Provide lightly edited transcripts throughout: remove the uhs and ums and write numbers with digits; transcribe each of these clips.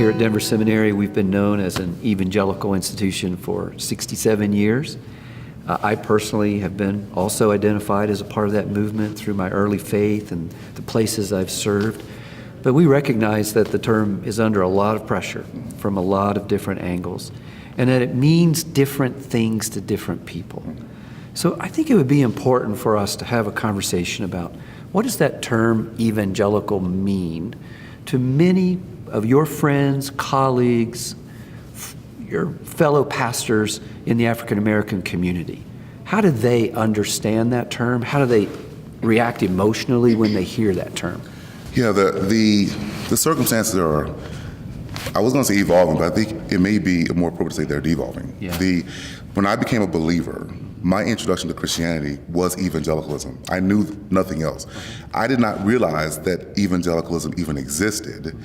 Here at Denver Seminary, we've been known as an evangelical institution for 67 years. I personally have been also identified as a part of that movement through my early faith and the places I've served. But we recognize that the term is under a lot of pressure from a lot of different angles, and that it means different things to different people. So I think it would be important for us to have a conversation about what does that term evangelical mean to many of your friends, colleagues, your fellow pastors in the African American community. How do they understand that term? How do they react emotionally when they hear that term? Yeah, the circumstances are, I was going to say evolving, but I think it may be more appropriate to say they're devolving. Yeah. When I became a believer, my introduction to Christianity was evangelicalism. I knew nothing else. I did not realize that evangelicalism even existed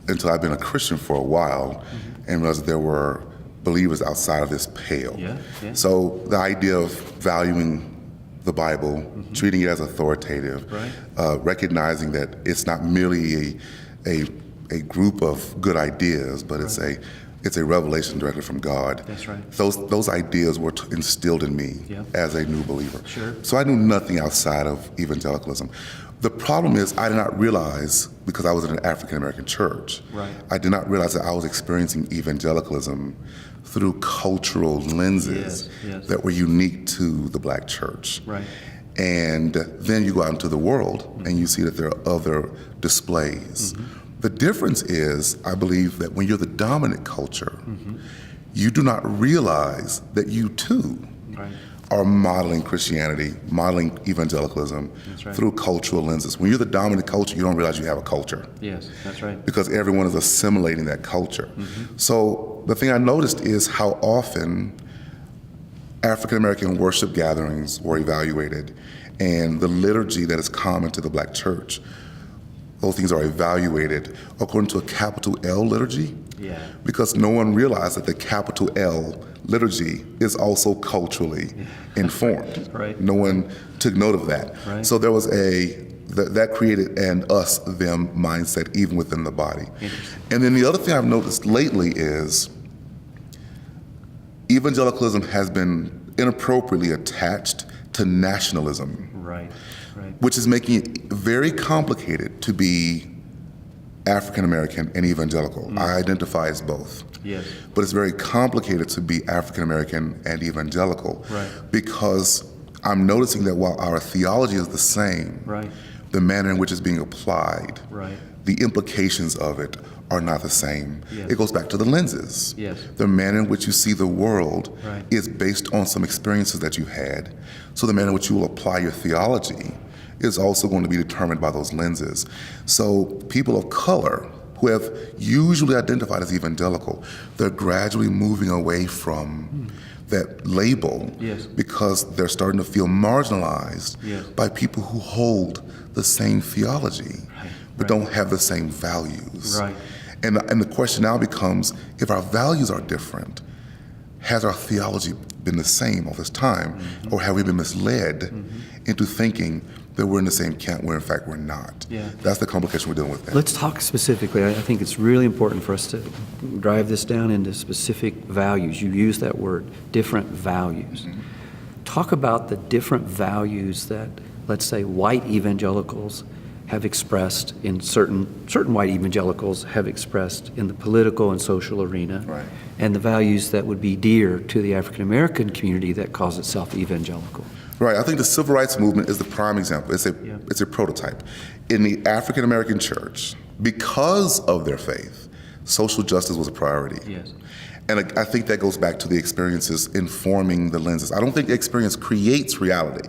until I'd been a Christian for a while and realized that there were believers outside of this pale. Yeah. So the idea of valuing the Bible, treating it as authoritative, recognizing that it's not merely a group of good ideas, but it's a revelation directly from God. That's right. Those ideas were instilled in me as a new believer. Sure. So I knew nothing outside of evangelicalism. The problem is I did not realize, because I was in an African American church, I did not realize that I was experiencing evangelicalism through cultural lenses that were unique to the Black church. Right. And then you go out into the world and you see that there are other displays. The difference is, I believe, that when you're the dominant culture, you do not realize that you too are modeling Christianity, modeling evangelicalism through cultural lenses. When you're the dominant culture, you don't realize you have a culture. Yes, that's right. Because everyone is assimilating that culture. So the thing I noticed is how often African American worship gatherings were evaluated, and the liturgy that is common to the Black church, those things are evaluated according to a capital L liturgy, because no one realized that the capital L liturgy is also culturally informed. No one took note of that. So there was that created an us-them mindset even within the body. And then the other thing I've noticed lately is evangelicalism has been inappropriately attached to nationalism. Which is making it very complicated to be African American and evangelical. I identify as both. But it's very complicated to be African American and evangelical because I'm noticing that while our theology is the same, the manner in which it's being applied, the implications of it are not the same. It goes back to the lenses. The manner in which you see the world is based on some experiences that you had. So the manner in which you will apply your theology is also going to be determined by those lenses. So people of color who have usually identified as evangelical, they're gradually moving away from that label because they're starting to feel marginalized by people who hold the same theology but don't have the same values. And the question now becomes, if our values are different, has our theology been the same all this time, or have we been misled into thinking that we're in the same camp where in fact we're not? That's the complication we're dealing with now. Let's talk specifically. I think it's really important for us to drive this down into specific values. You use that word, different values. Talk about the different values that, let's say, white evangelicals have expressed in certain white evangelicals have expressed in the political and social arena, and the values that would be dear to the African American community that calls itself evangelical. I think the civil rights movement is the prime example. It's a prototype. In the African American church, because of their faith, social justice was a priority. And I think that goes back to the experiences informing the lenses. I don't think the experience creates reality,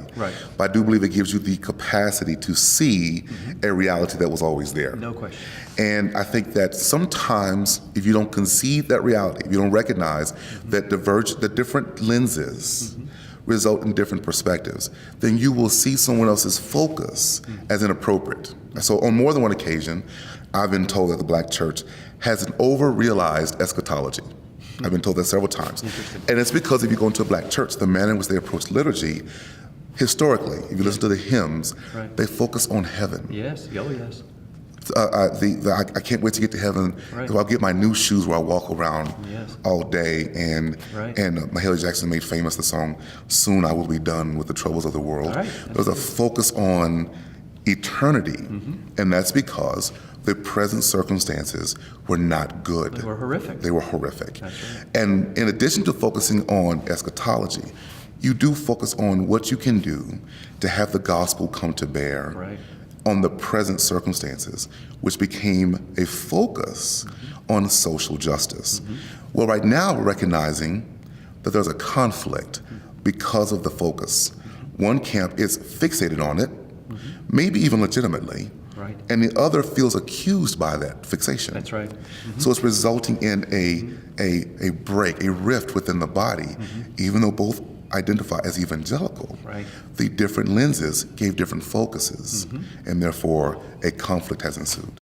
but I do believe it gives you the capacity to see a reality that was always there. No question. And I think that sometimes if you don't concede that reality, if you don't recognize that the different lenses result in different perspectives, then you will see someone else's focus as inappropriate. So on more than one occasion, I've been told that the Black church has an over-realized eschatology. I've been told that several times. And it's because if you go into a Black church, the manner in which they approach liturgy, historically, if you listen to the hymns, they focus on heaven. I can't wait to get to heaven. Right. I'll get my new shoes where I walk around Yes. all day. And Right. Mahalia Jackson made famous the song, "Soon I Will Be Done with the Troubles of the World." All right. There's a focus on eternity, and that's because the present circumstances were not good. They were horrific. They were horrific. That's right. And in addition to focusing on eschatology, you do focus on what you can do to have the gospel come to bear Right. on the present circumstances, which became a focus on social justice. Well, right now we're recognizing that there's a conflict because of the focus. One camp is fixated on it, maybe even legitimately, Right. and the other feels accused by that fixation. That's right. So it's resulting in a break, a rift within the body, even though both identify as evangelical. Right. The different lenses gave different focuses, and therefore a conflict has ensued.